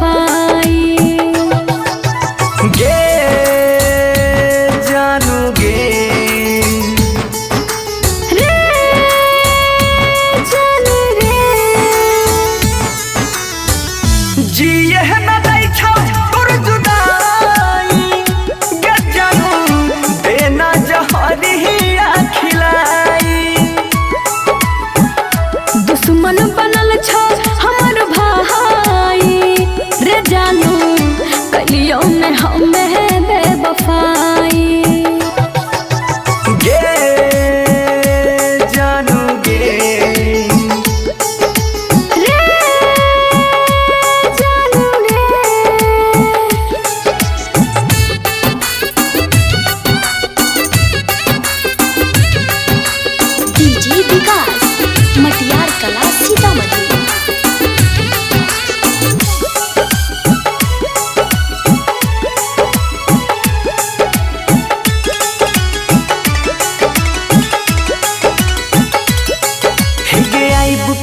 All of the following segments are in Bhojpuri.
बेवफाई। गे जानू गे रे जानू रे जिए न दै छौ तोर जुदाई। गे जानू देना जहरिया खिलाई। दुश्मन बनल छौ हमर भाई रे जानू कलियों में हमें बेवफाई। गे जानू गे रे जानू रे डीजे विकास मटियार कला सीतामढ़ी।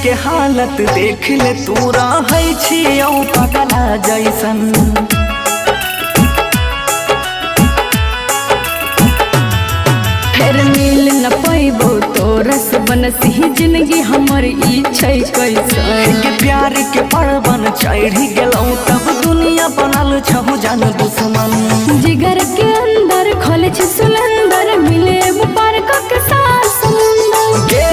के हालत देख ले तू रहै छियौ पगला जैसन। फिर मिल न पैबो तोरस बनसी जिंदगी हमर ई छै कैसन। के प्यार के पर्वन चढ़ी गेलौ तब दुनिया बनल छहु जान दुश्मन। जिगर के अंदर खोले छ सुलंदर मिले पार के साथ समुंदर। गे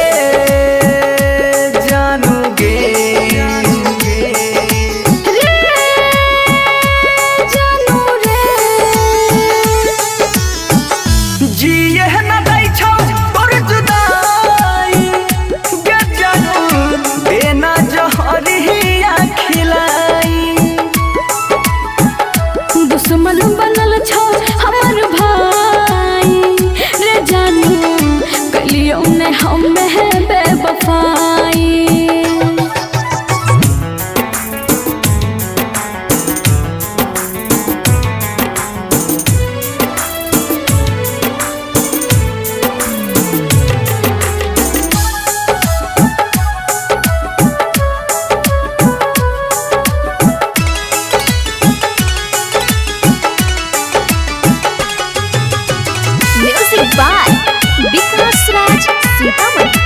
जानू गे रे जानू रे जिए न दै छौ तोर जुदाई। गे जानू देना जहरिया खिलाई। दुश्मन बनल छौ हमर भाई रे जानू कलियों ने हमें बेवफाई। म्यूजिक बाय विकास राज सीतामढ़ी।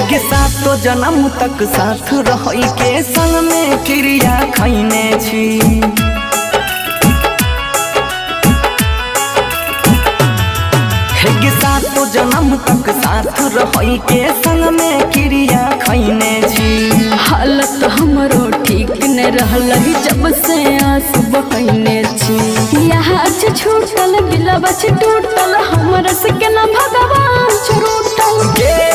के सातो जन्म तक साथ रही के संग में क्रिया खैने छी। के सातो जन्म तक साथ रही के संग में क्रिया खैने छी। हालत हमरो ठीक न रहल जब से आंसू बहने छी। यहाँ छूटल दिलवा टूटल हमर से केना भगवान छूटल। गे